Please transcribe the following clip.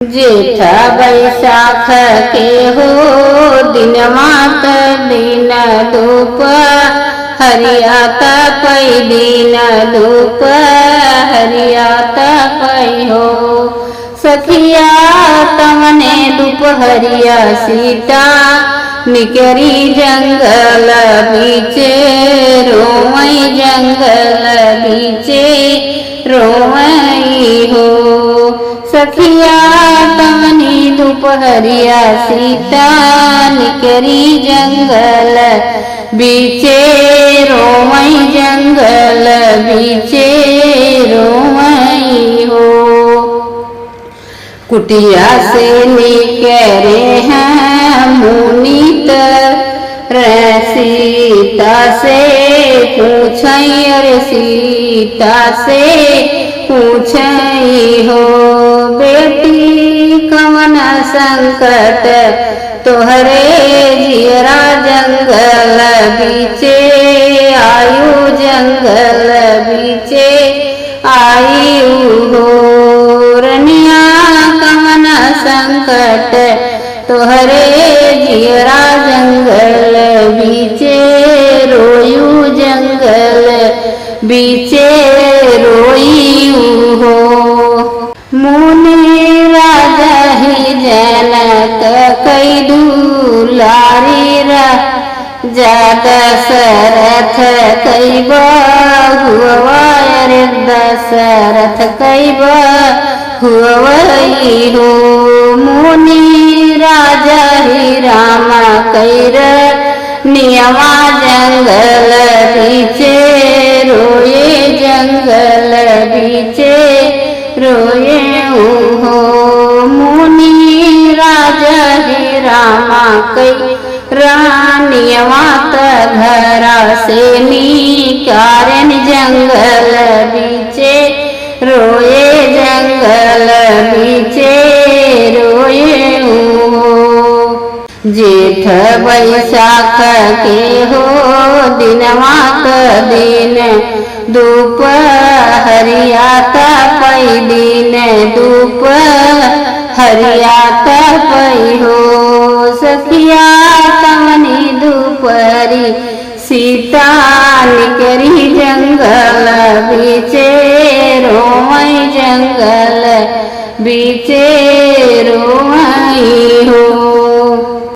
जेठ बैसाख के हो दिन मात दिन धूप हरियाता पै दिन धूप हरियाता पै हो सखिया तमने दोपहरिया सीता निकरी जंगल बीचे रोवई जंगल बीचे रोवई हो सखिया तमनी दोपहरिया सीता निकरी जंगल बीचे रोवई जंगल बीचे रोवई हो कुटिया से निकरे हैं मुनीत सीता से पूछई अरे सीता से पूछई हो बेटी कवन संकट तोहरे जियरा जंगल बीचे आयु जंगल बीचे आयु हो रनिया कवन संकट तोहरे जियरा जंगल बीचे रोयू जंगल बीचे रोयू हो मुनि राजा ही जनक कई दुलारी दशरथ कई बहुवायर दशरथ कई बहुवई हो मुनि राजा ही राम कैर नियमा जंगल बीचे रोए जंगल बीचे रोए हो मुनि राजा ही रामा कई रानियवात घरा से निकारन जंगल बीचे रोए जंगल बीचे रोए हो जेठ बैसाख के हो दिन मात दिन धूप हरियाता पै दिन धूप हरियाता पै हो सखिया तमनी दोपहरी सीता निकरी जंगल बीचे रोवई जंगल बीचे रोवई हो।